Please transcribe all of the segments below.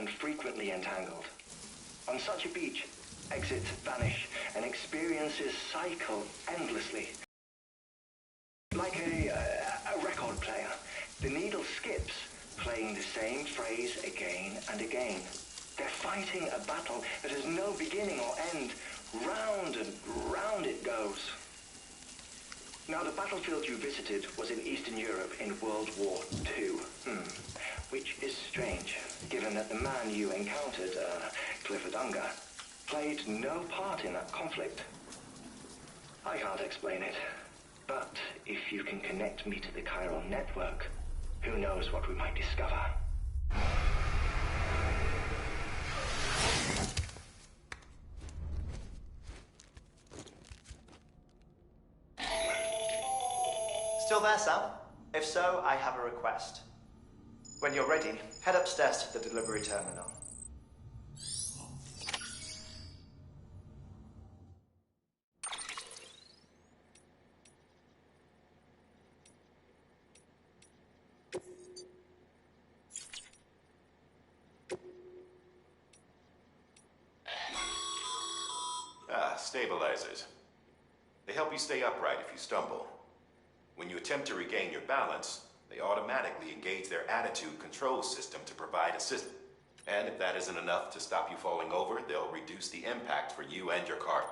and frequently entangled. On such a beach, exits vanish and experiences cycle endlessly. Like a record player, the needle skips, playing the same phrase again and again. They're fighting a battle that has no beginning or end. Round and round it goes. Now, the battlefield you visited was in Eastern Europe in World War II. Which is strange, given that the man you encountered, Clifford Unger, played no part in that conflict. I can't explain it, but if you can connect me to the chiral network, who knows what we might discover. Still there, Sam? If so, I have a request. When you're ready, head upstairs to the delivery terminal. Stabilizers. They help you stay upright if you stumble. When you attempt to regain your balance, they automatically engage their attitude control system to provide assistance. And if that isn't enough to stop you falling over, they'll reduce the impact for you and your car.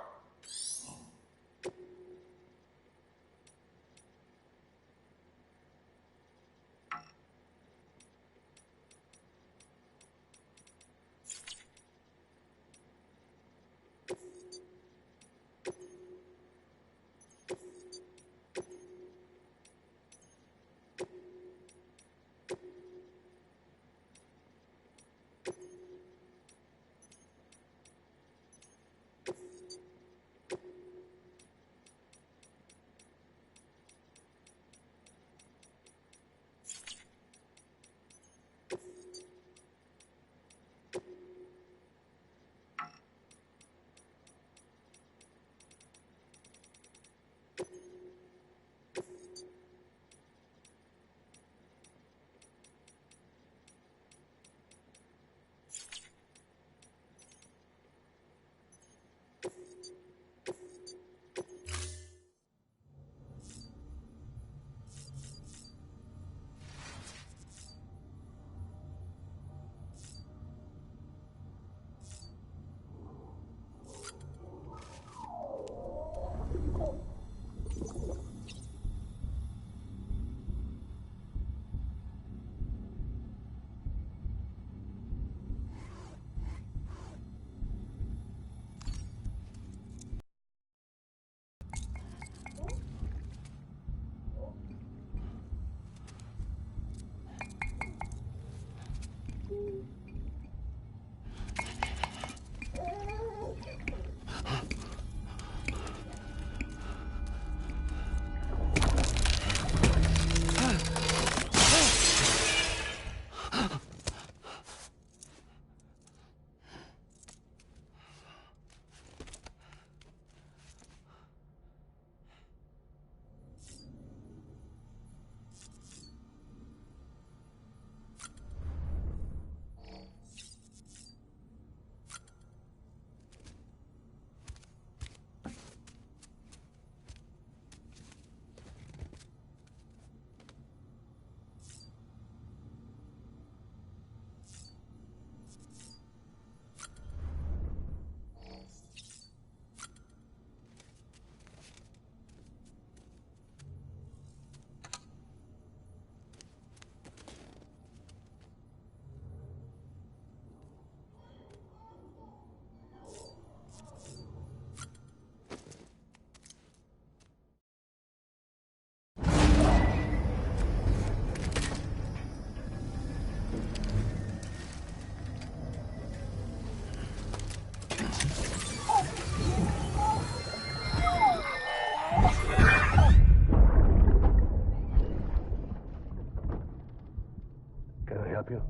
help you?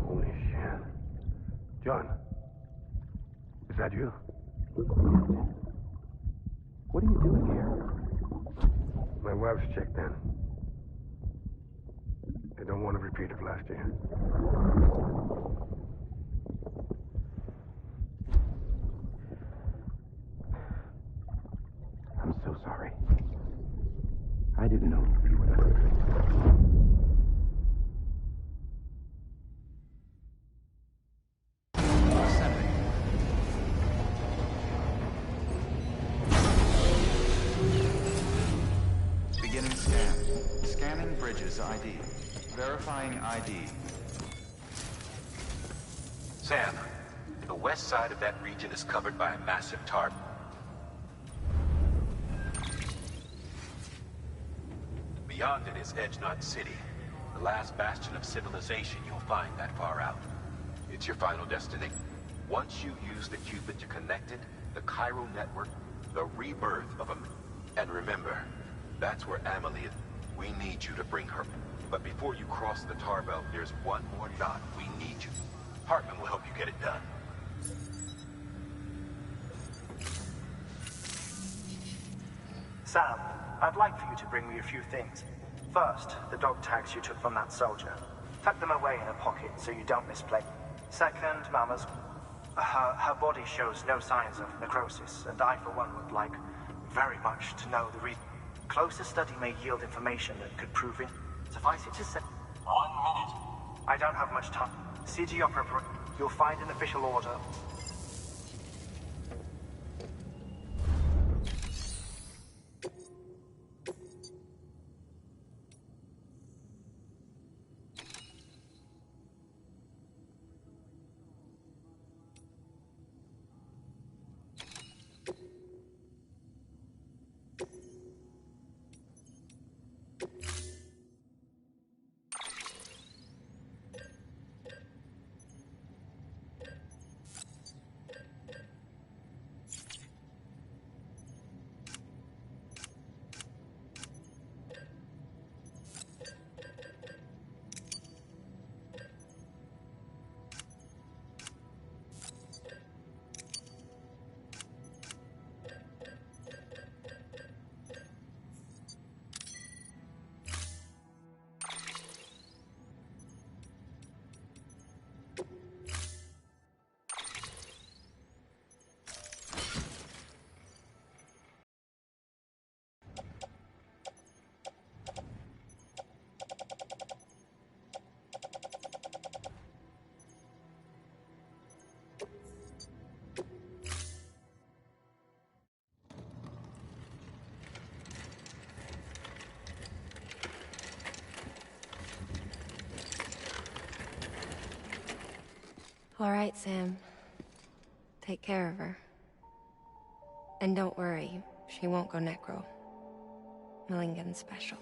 Holy shit. John, is that you? What are you doing here? My wife's checked in. They don't want a repeat of last year. I'm so sorry. I didn't know you were that. Beginning scan. Scanning bridges ID. Verifying ID. Sam, the west side of that region is covered by a massive tarp. Beyond it is Edgenot City, the last bastion of civilization you'll find that far out. It's your final destination. Once you use the Cupid to connect it, the chiral network, the rebirth of a... And remember, that's where Amelie is. We need you to bring her. But before you cross the tar belt, there's one more knot. We need you. Hartman will help you get it done. Sam, I'd like for you to bring me a few things. First, the dog tags you took from that soldier. Tuck them away in a pocket so you don't misplay. Second, Mama's... Her body shows no signs of necrosis, and I, for one, would like very much to know the reason. Closer study may yield information that could prove it. Suffice it to say... 1 minute. I don't have much time. See to your preparation. You'll find an official order. All right, Sam. Take care of her. And don't worry, she won't go necro. Millingen's special.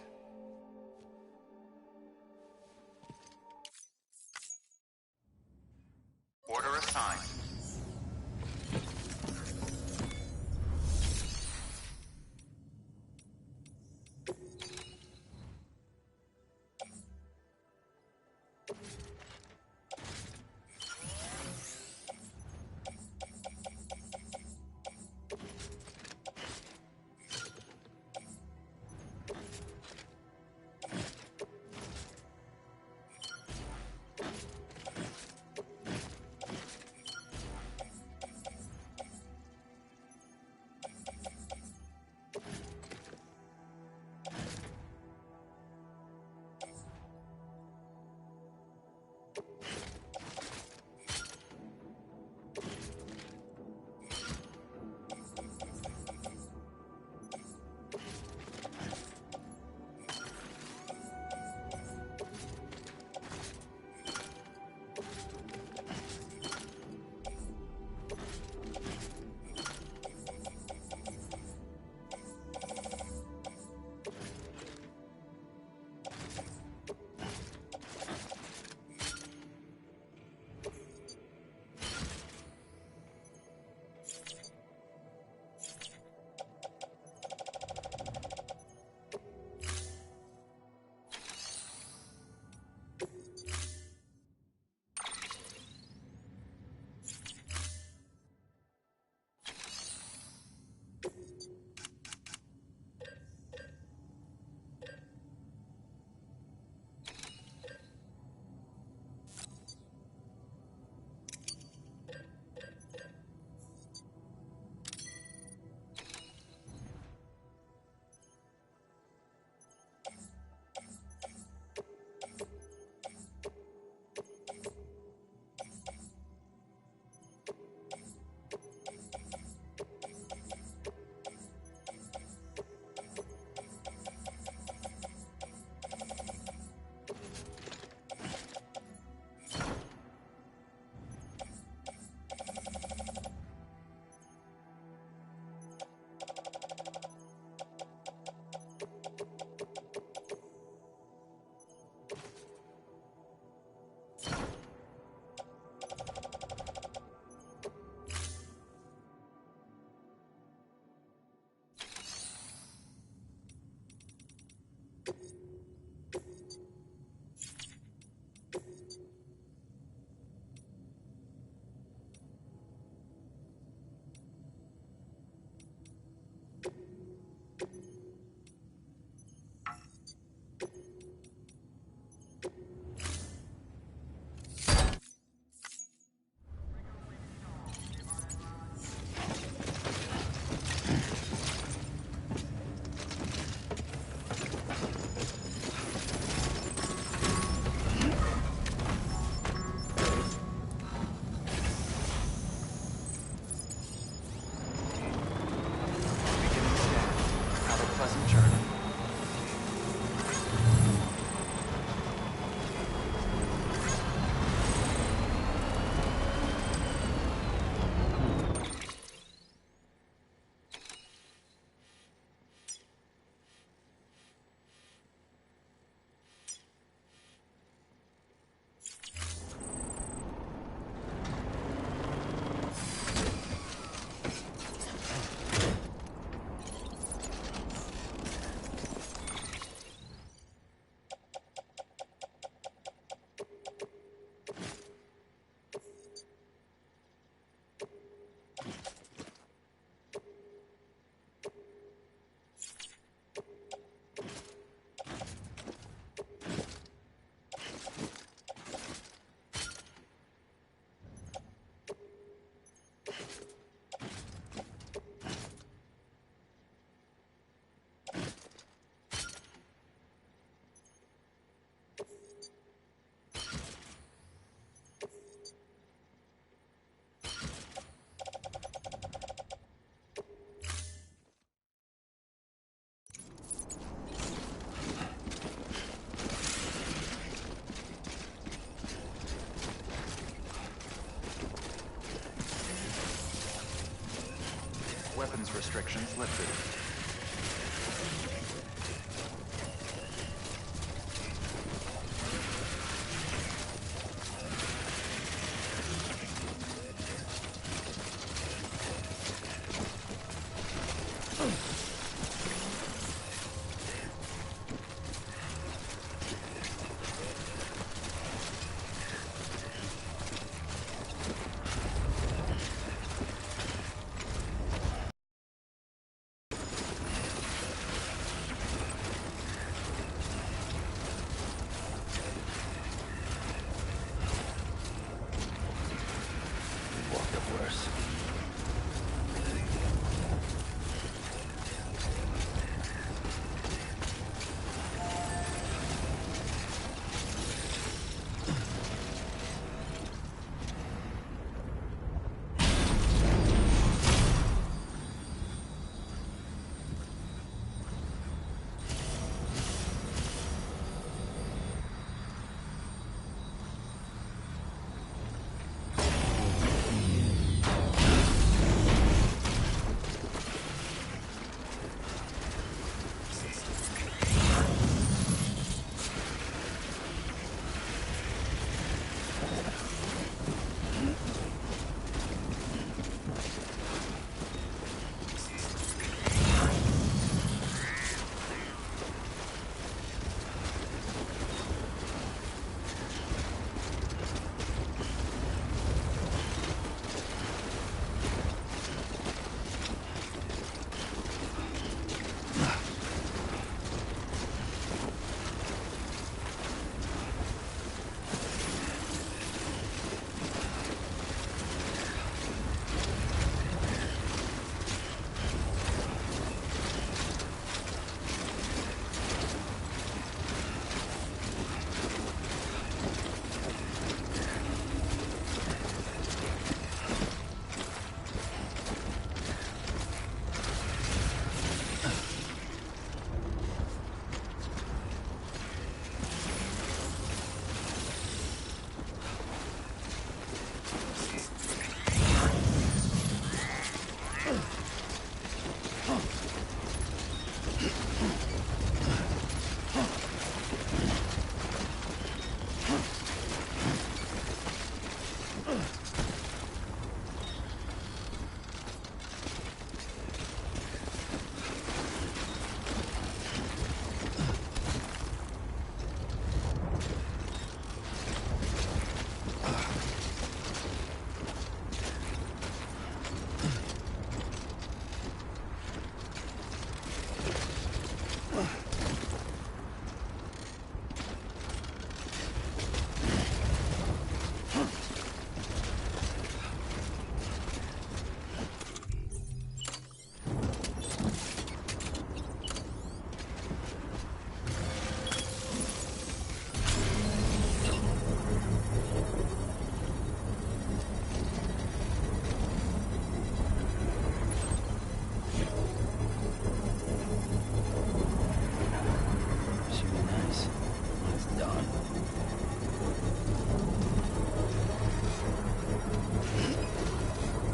Order assigned. weapons restrictions lifted.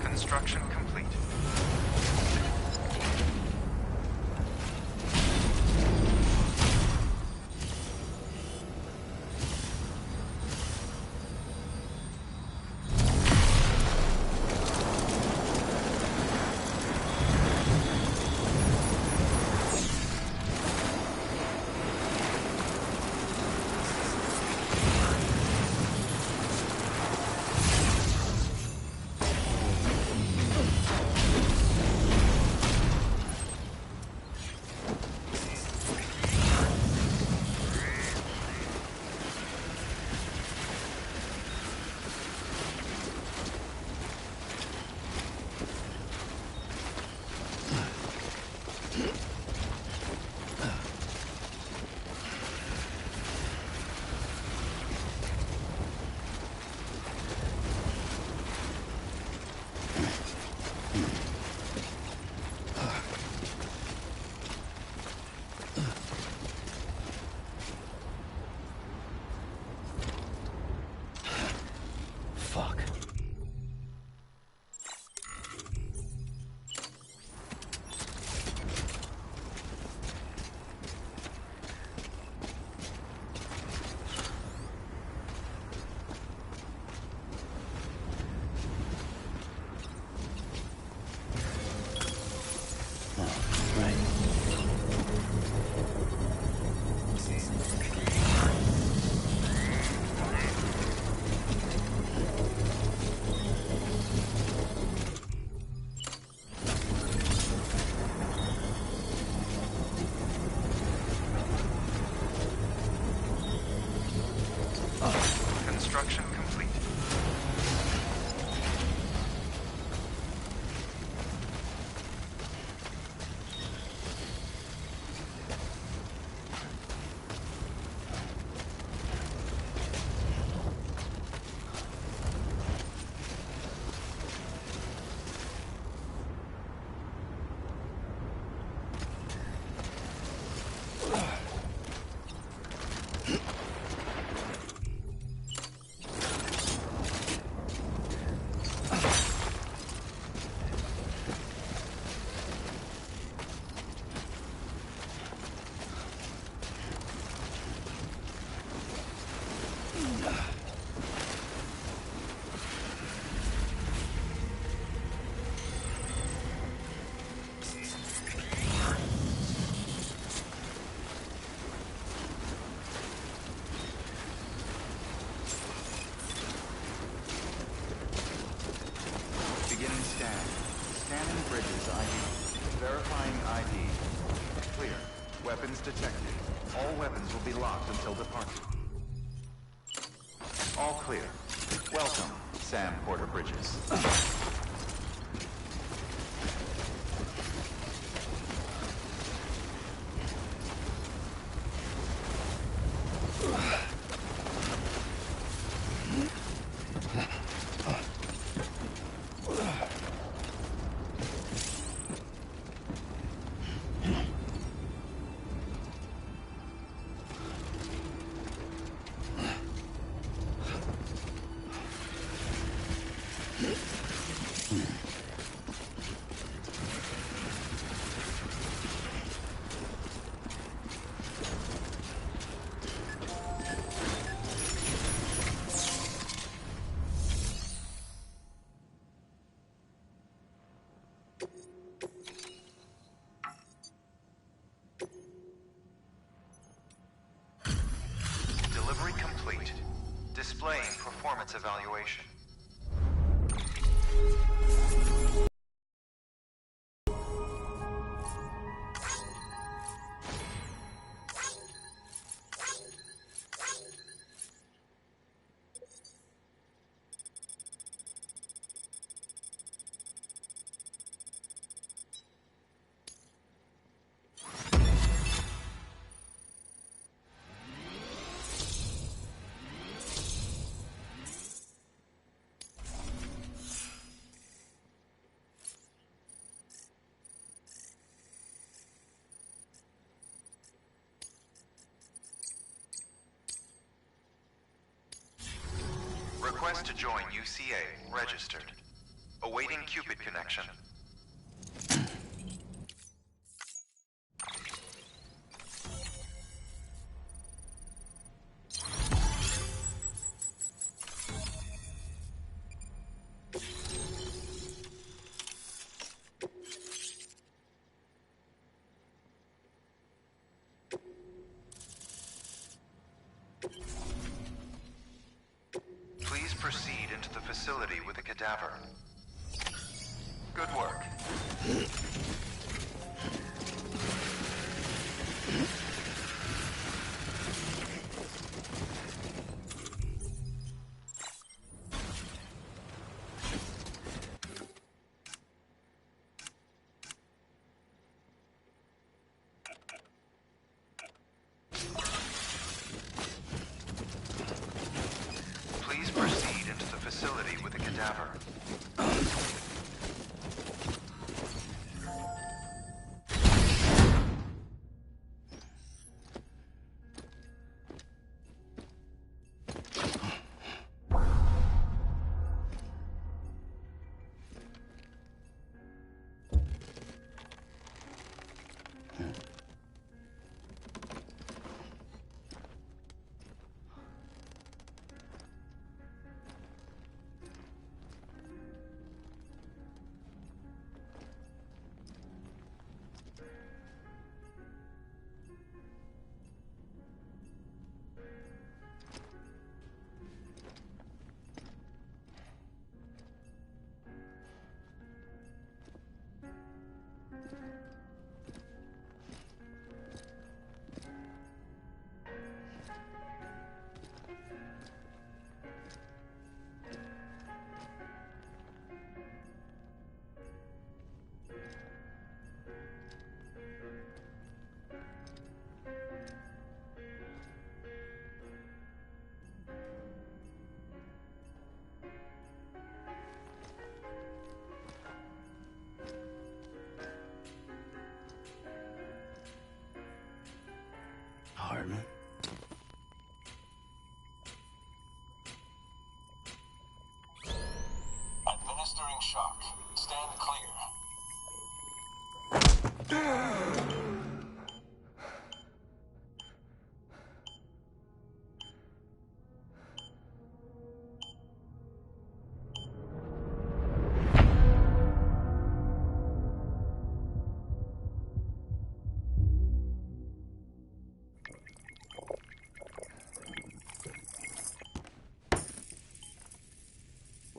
Construction complete. Construction complete. Beginning scan. Scanning bridges ID. Verifying ID. Clear. Weapons detected. All weapons will be locked until departure. All clear. Welcome, Sam Porter Bridges. Delivery complete. Displaying performance evaluation. Request to join UCA. Registered. Awaiting Cupid connection. Please proceed into the facility with the cadaver. Good work. Please proceed into the facility with the cadaver.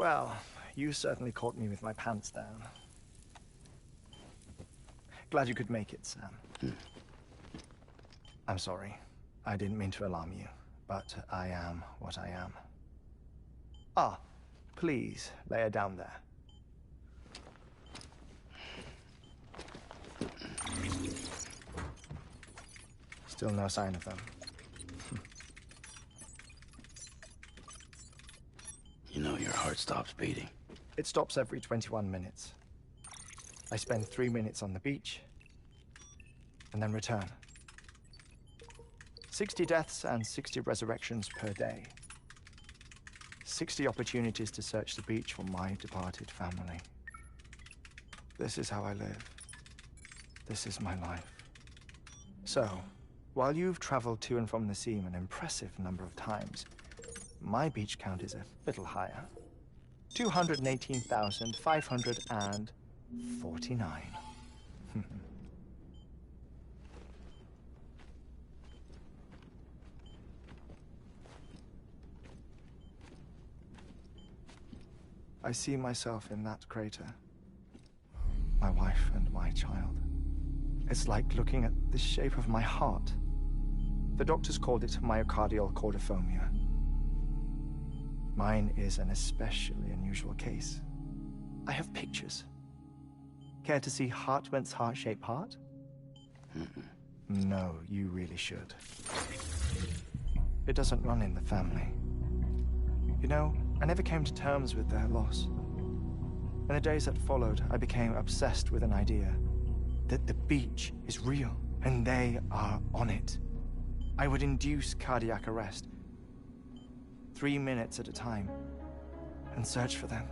Well, you certainly caught me with my pants down. Glad you could make it, Sam. I'm sorry. I didn't mean to alarm you, but I am what I am. Ah, please lay her down there. Still no sign of them. You know your heart stops beating. It stops every 21 minutes. I spend 3 minutes on the beach, and then return. 60 deaths and 60 resurrections per day. 60 opportunities to search the beach for my departed family. This is how I live. This is my life. So, while you've traveled to and from the sea an impressive number of times, my beach count is a little higher. 218,549. I see myself in that crater. My wife and my child. It's like looking at the shape of my heart. The doctors called it myocardial cordiformia. Mine is an especially unusual case. I have pictures. Care to see Hartman's heart-shaped heart? No, you really should. It doesn't run in the family. You know, I never came to terms with their loss. In the days that followed, I became obsessed with an idea that the beach is real, and they are on it. I would induce cardiac arrest, 3 minutes at a time, and search for them,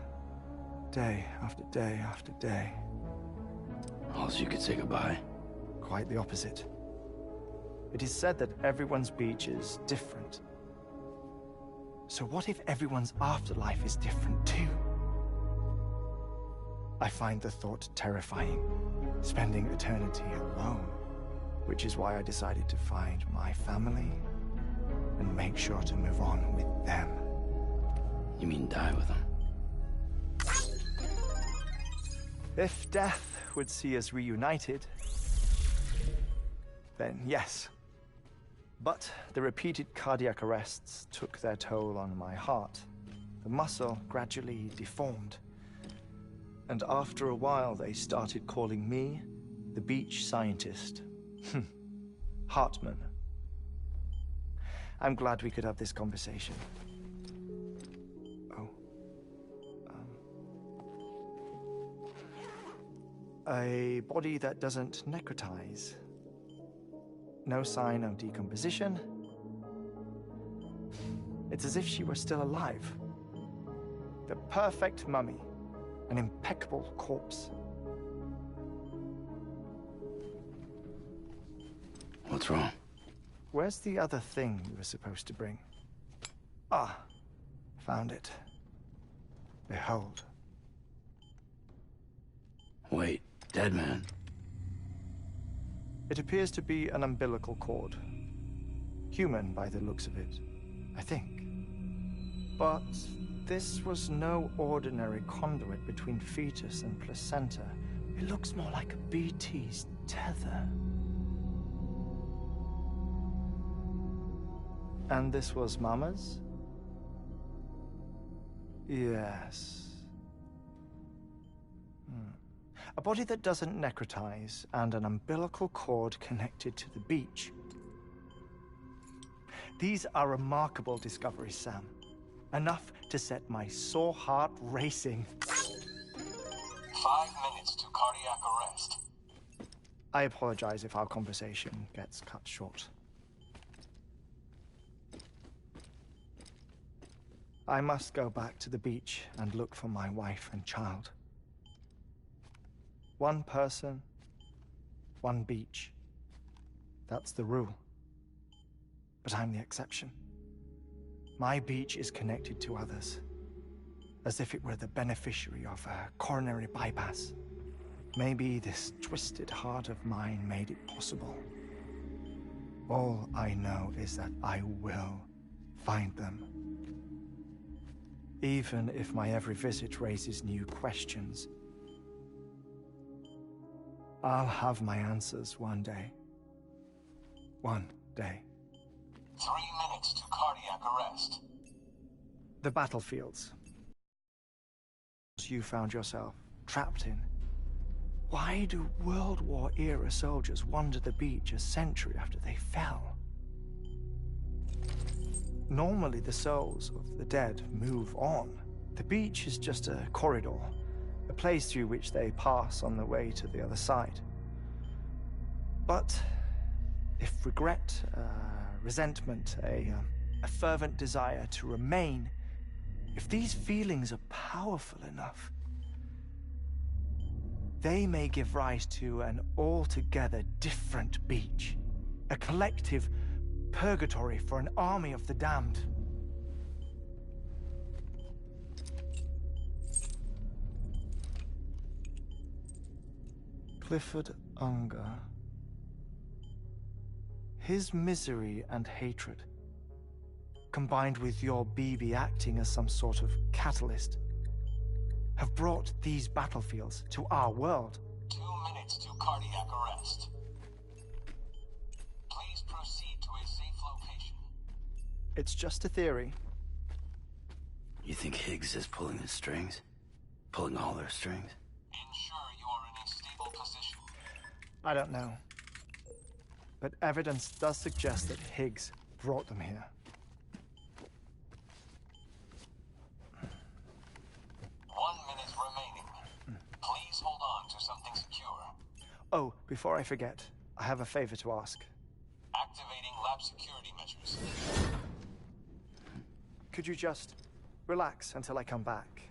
day after day after day. Also, you could say goodbye. Quite the opposite. It is said that everyone's beach is different. So what if everyone's afterlife is different too? I find the thought terrifying, spending eternity alone, which is why I decided to find my family and make sure to move on with them. You mean die with them? If death would see us reunited, then yes. But the repeated cardiac arrests took their toll on my heart. The muscle gradually deformed. And after a while, they started calling me the beach scientist. Hartman. I'm glad we could have this conversation. Oh. A body that doesn't necrotize. No sign of decomposition. It's as if she were still alive. The perfect mummy. An impeccable corpse. What's wrong? Where's the other thing you were supposed to bring? Ah, found it. Behold. Wait, dead man. It appears to be an umbilical cord. Human by the looks of it, I think. But this was no ordinary conduit between fetus and placenta. It looks more like a BT's tether. And this was Mama's? Yes. A body that doesn't necrotize and an umbilical cord connected to the beach. These are remarkable discoveries, Sam. Enough to set my sore heart racing. 5 minutes to cardiac arrest. I apologize if our conversation gets cut short. I must go back to the beach and look for my wife and child. One person, one beach. That's the rule. But I'm the exception. My beach is connected to others, as if it were the beneficiary of a coronary bypass. Maybe this twisted heart of mine made it possible. All I know is that I will find them. even if my every visit raises new questions. I'll have my answers one day. One day. 3 minutes to cardiac arrest. The battlefields you found yourself trapped in. Why do World War-era soldiers wander the beach a century after they fell? Normally, the souls of the dead move on. The beach is just a corridor, a place through which they pass on the way to the other side. But if regret, resentment, a fervent desire to remain, if these feelings are powerful enough, they may give rise to an altogether different beach, a collective purgatory for an army of the damned. Clifford Unger. His misery and hatred, combined with your BB acting as some sort of catalyst, have brought these battlefields to our world. 2 minutes to cardiac arrest. Please proceed to a safe location. It's just a theory. You think Higgs is pulling the strings? Pulling all their strings? Ensure you are in a stable position. I don't know. But evidence does suggest that Higgs brought them here. 1 minute remaining. Please hold on to something secure. Oh, before I forget, I have a favor to ask. Activating lab security measures. Could you just relax until I come back?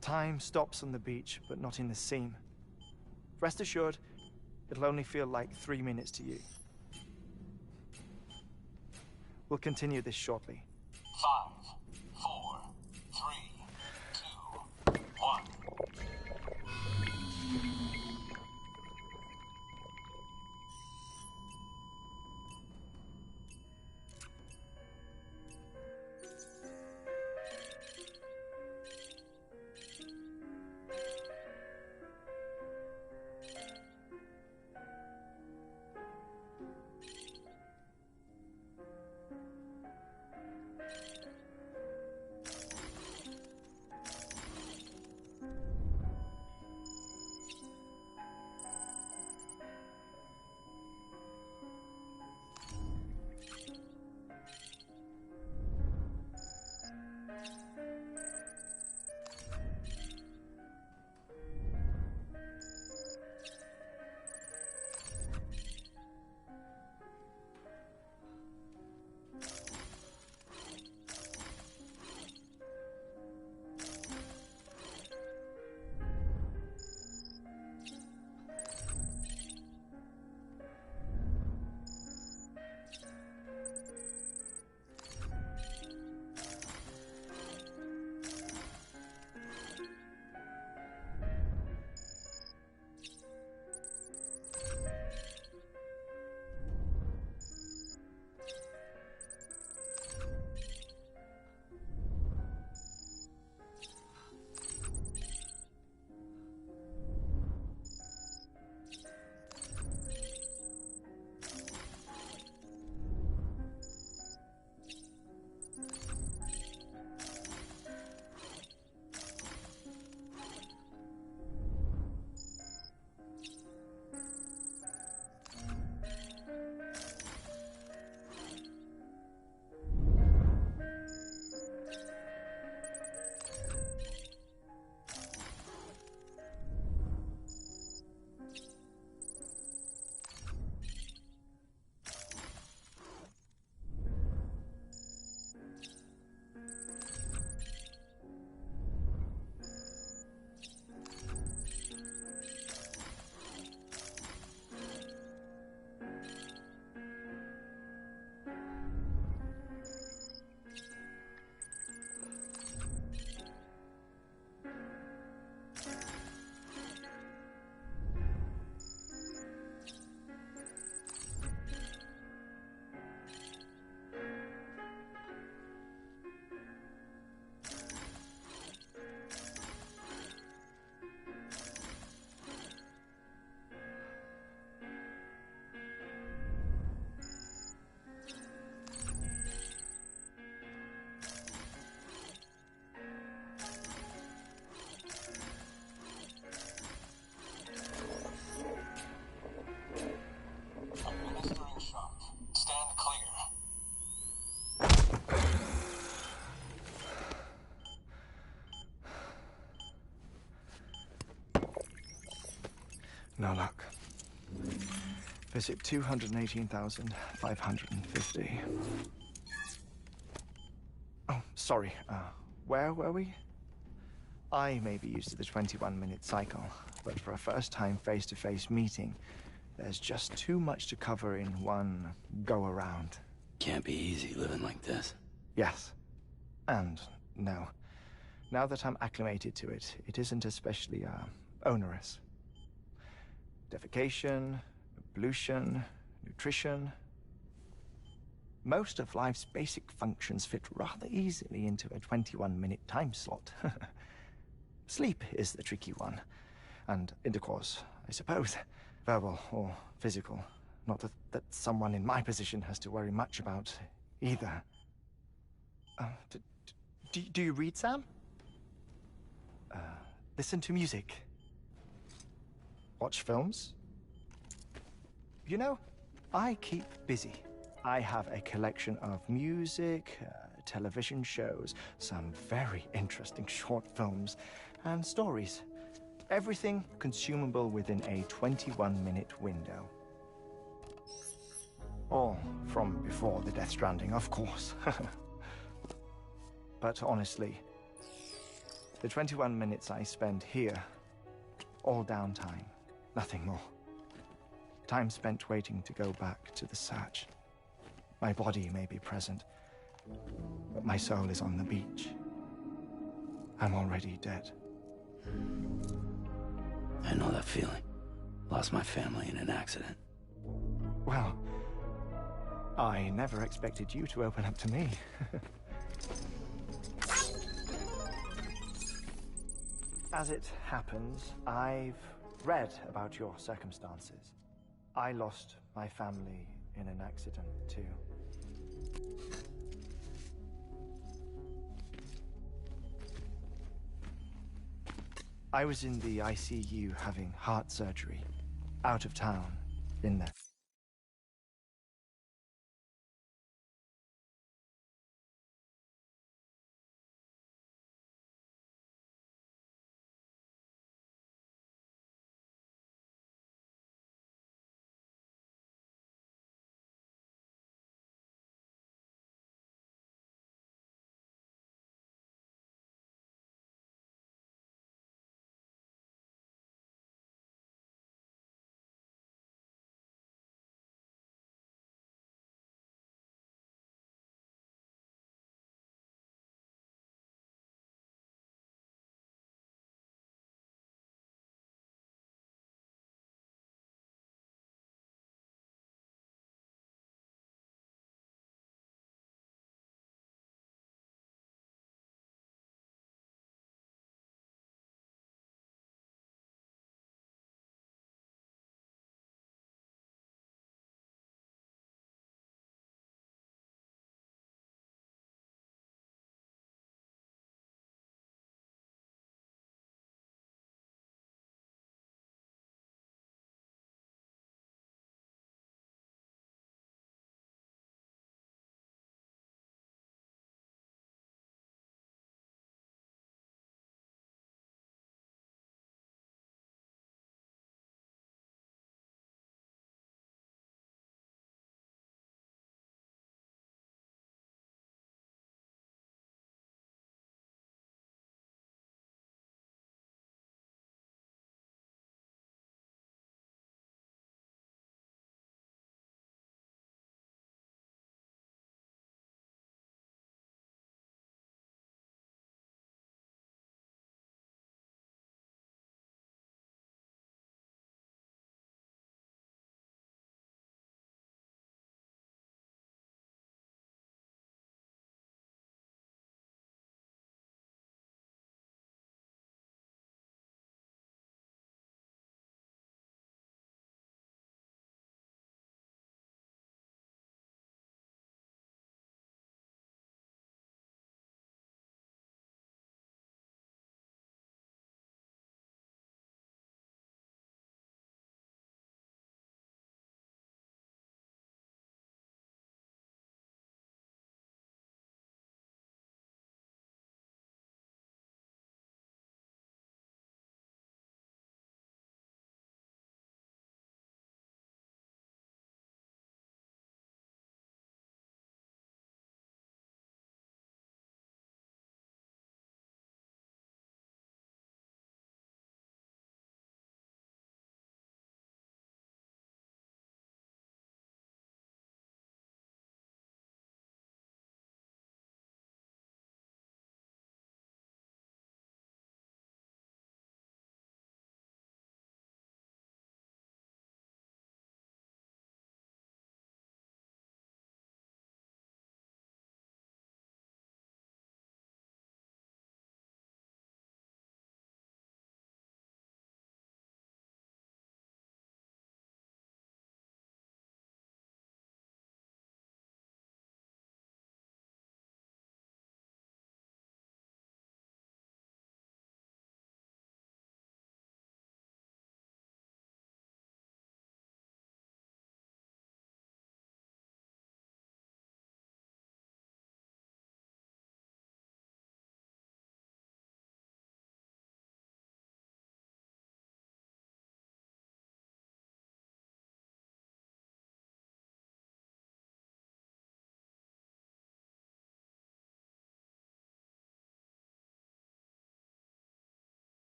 Time stops on the beach, but not in the scene. Rest assured, it'll only feel like 3 minutes to you. We'll continue this shortly. 5, 4, 3, 2, 1. No luck. Visit 218,550. Oh, sorry. Where were we? I may be used to the 21-minute cycle, but for a first-time face-to-face meeting, there's just too much to cover in one go-around. Can't be easy living like this. Yes. And no. Now that I'm acclimated to it, it isn't especially, onerous. Defecation, ablution, nutrition. Most of life's basic functions fit rather easily into a 21-minute time slot. Sleep is the tricky one. And intercourse, I suppose. Verbal or physical. Not that someone in my position has to worry much about either. Do you read, Sam? Listen to music. Watch films? You know, I keep busy. I have a collection of music, television shows, some very interesting short films, and stories. Everything consumable within a 21-minute window. All from before the Death Stranding, of course. But honestly, the 21 minutes I spend here, all downtime, nothing more. Time spent waiting to go back to the Satch. My body may be present, but my soul is on the beach. I'm already dead. I know that feeling. Lost my family in an accident. Well, I never expected you to open up to me. As it happens, I've read about your circumstances. I lost my family in an accident, too. I was in the ICU having heart surgery. Out of town. Been there.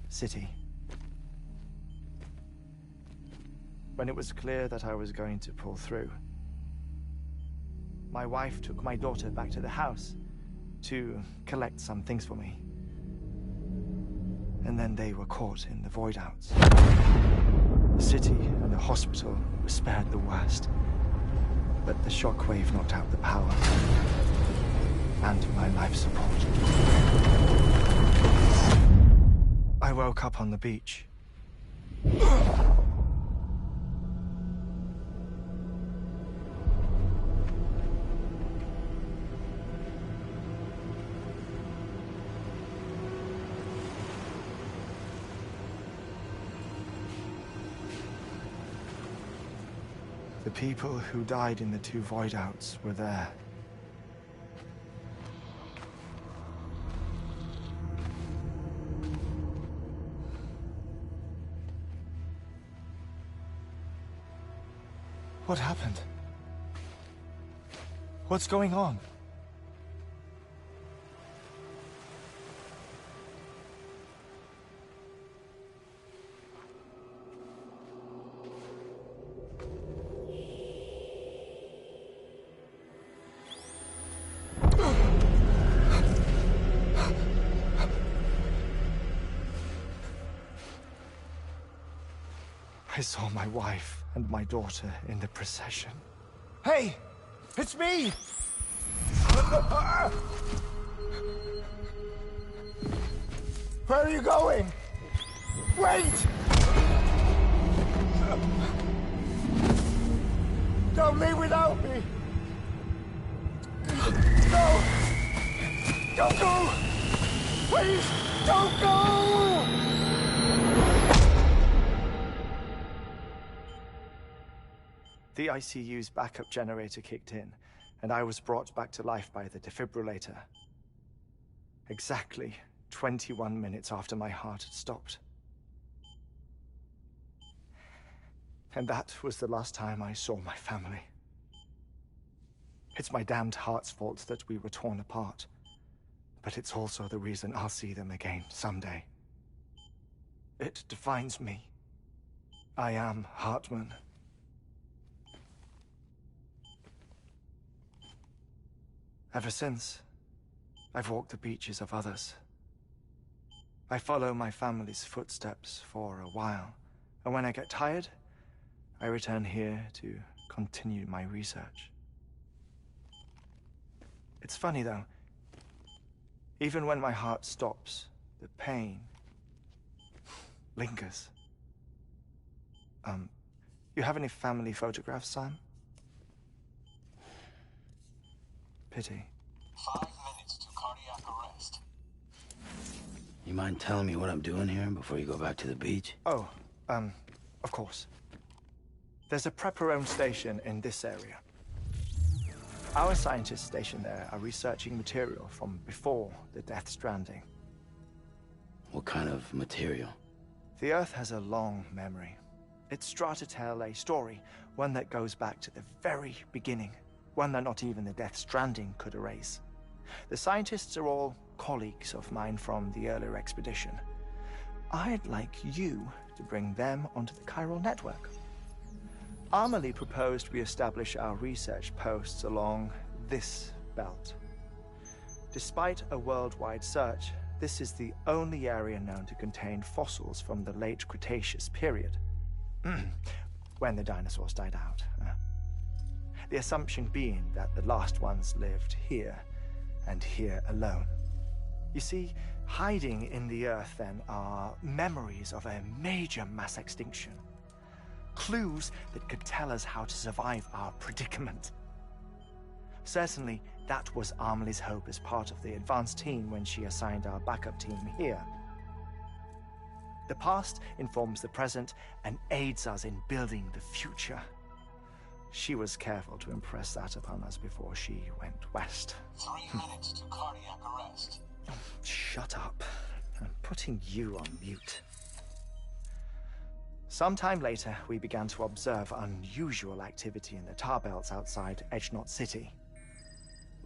city. When it was clear that I was going to pull through, my wife took my daughter back to the house to collect some things for me. And then they were caught in the void outs. The city and the hospital were spared the worst, but the shockwave knocked out the power and my life support. I woke up on the beach. The people who died in the 2 void outs were there. What happened? What's going on? I saw my wife and my daughter in the procession. Hey! It's me! Where are you going? Wait! Don't leave without me! No! Don't go! Please, don't go! The ICU's backup generator kicked in, and I was brought back to life by the defibrillator. Exactly 21 minutes after my heart had stopped. And that was the last time I saw my family. It's my damned heart's fault that we were torn apart, but it's also the reason I'll see them again someday. It defines me. I am Hartman. Ever since, I've walked the beaches of others. I follow my family's footsteps for a while, and when I get tired, I return here to continue my research. It's funny though, even when my heart stops, the pain lingers. You have any family photographs, Sam? Pity. 5 minutes to cardiac arrest. You mind telling me what I'm doing here before you go back to the beach? Oh, of course. There's a Prepper-owned station in this area. Our scientists stationed there are researching material from before the Death Stranding. What kind of material? The Earth has a long memory. It's trying to tell a story, one that goes back to the very beginning. One that not even the Death Stranding could erase. The scientists are all colleagues of mine from the earlier expedition. I'd like you to bring them onto the chiral network. Amelie proposed we establish our research posts along this belt. Despite a worldwide search, this is the only area known to contain fossils from the late Cretaceous period. When the dinosaurs died out. The assumption being that the last ones lived here, and here alone. You see, hiding in the Earth then are memories of a major mass extinction. Clues that could tell us how to survive our predicament. Certainly, that was Amelie's hope as part of the advanced team when she assigned our backup team here. The past informs the present and aids us in building the future. She was careful to impress that upon us before she went west. 3 minutes to cardiac arrest. Oh, shut up. I'm putting you on mute. Sometime later, we began to observe unusual activity in the tar belts outside Edgenot City.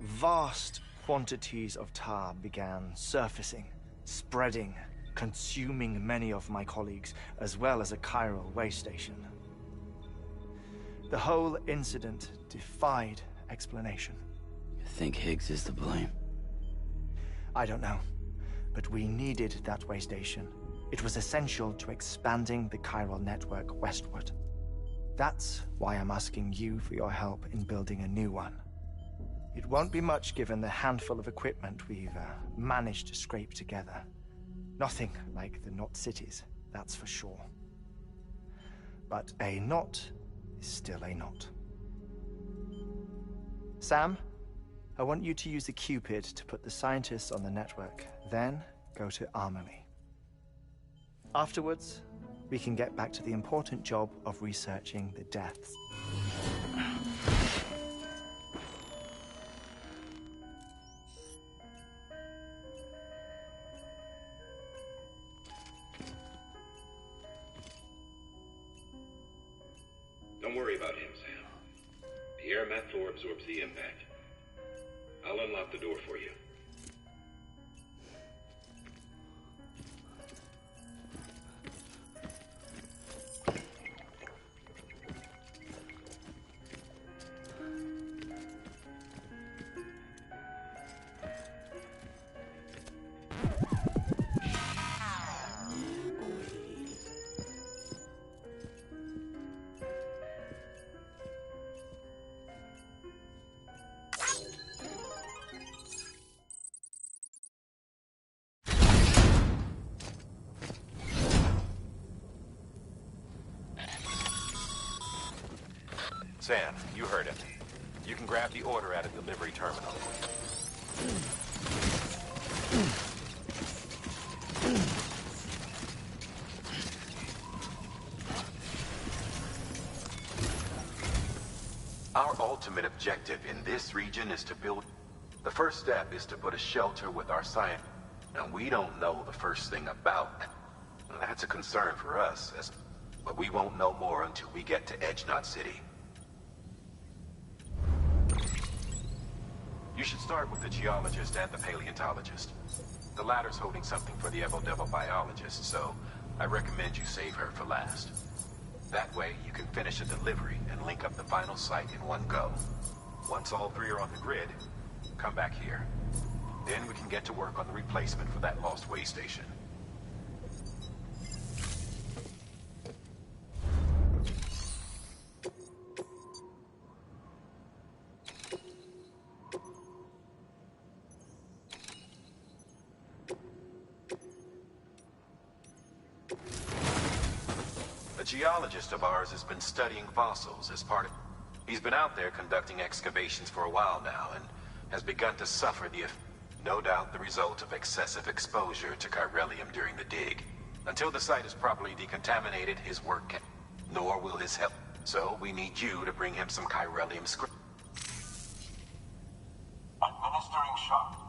Vast quantities of tar began surfacing, spreading, consuming many of my colleagues, as well as a chiral way station. The whole incident defied explanation. You think Higgs is to blame? I don't know, but we needed that way station. It was essential to expanding the chiral network westward. That's why I'm asking you for your help in building a new one. It won't be much given the handful of equipment we've managed to scrape together. Nothing like the Knot cities, that's for sure. But a knot is still a knot. Sam, I want you to use the Cupid to put the scientists on the network, then go to Armory. Afterwards, we can get back to the important job of researching the deaths. Don't worry about him, Sam. The air mat floor absorbs the impact. I'll unlock the door for you. Sam, you heard him. You can grab the order at a delivery terminal. Our ultimate objective in this region is to build... The first step is to put a shelter with our science. And we don't know the first thing about that. That's a concern for us, but we won't know more until we get to Edge Knot City. You should start with the geologist and the paleontologist. The latter's holding something for the Evo-Devo biologist, so I recommend you save her for last. That way, you can finish a delivery and link up the final site in one go. Once all three are on the grid, come back here. Then we can get to work on the replacement for that lost way station. A geologist of ours has been studying fossils as part of... He's been out there conducting excavations for a while now and has begun to suffer no doubt the result of excessive exposure to chiralium during the dig. Until the site is properly decontaminated, his work can... Nor will his help. So we need you to bring him some chiralium scrap. Administering shock.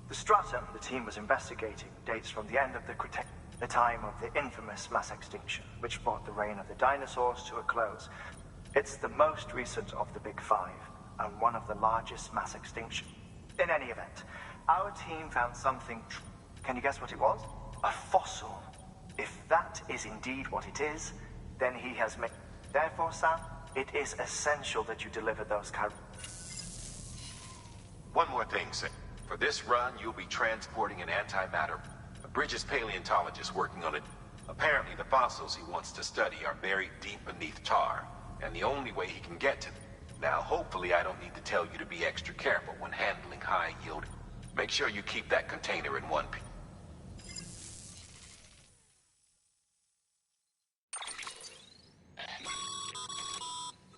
The stratum the team was investigating dates from the end of the Cretaceous, the time of the infamous mass extinction, which brought the reign of the dinosaurs to a close. It's the most recent of the Big Five, and one of the largest mass extinctions. In any event, our team found something... Can you guess what it was? A fossil. If that is indeed what it is, then he has made... Therefore, Sam, it is essential that you deliver those One more thing, Sam. For this run, you'll be transporting an antimatter. Bridges paleontologist working on it. Apparently the fossils he wants to study are buried deep beneath tar, and the only way he can get to them. Now, hopefully I don't need to tell you to be extra careful when handling high-yield. Make sure you keep that container in one piece.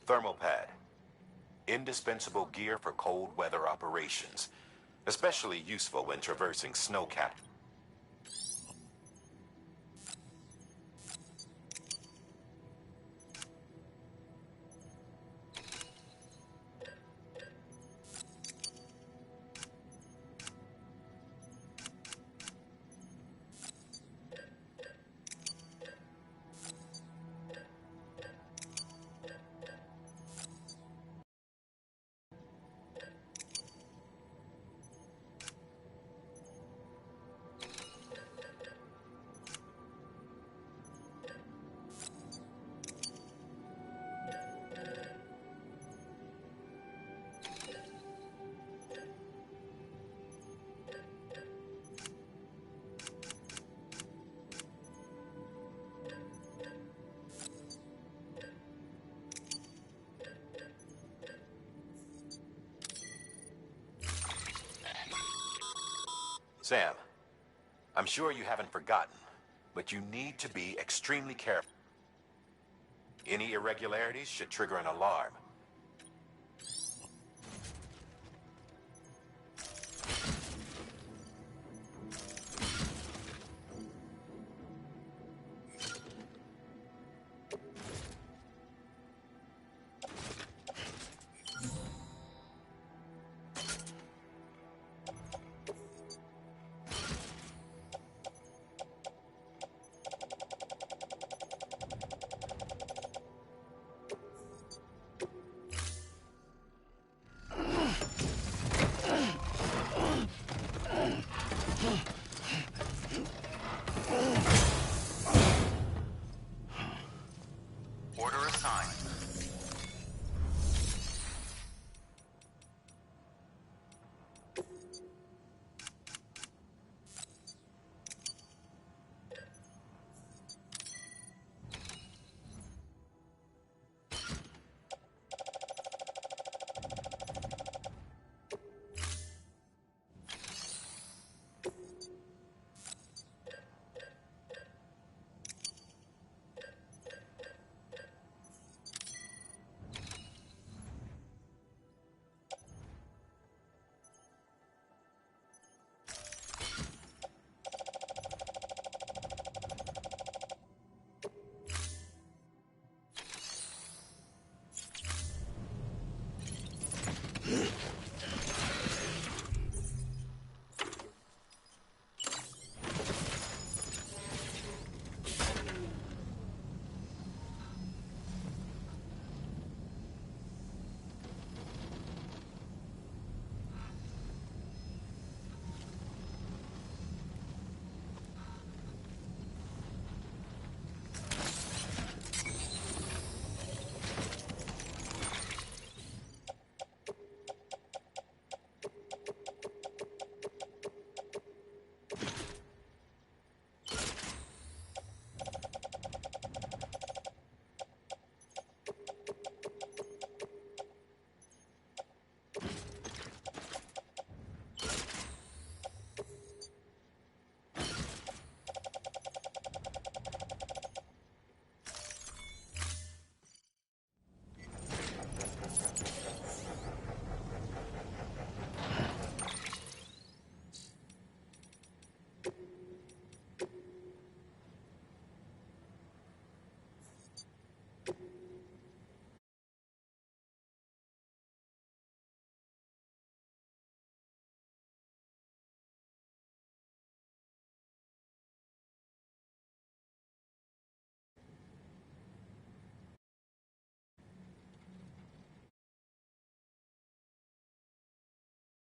Thermal pad. Indispensable gear for cold weather operations. Especially useful when traversing snow-capped. Sam, I'm sure you haven't forgotten, but you need to be extremely careful. Any irregularities should trigger an alarm. Order assigned.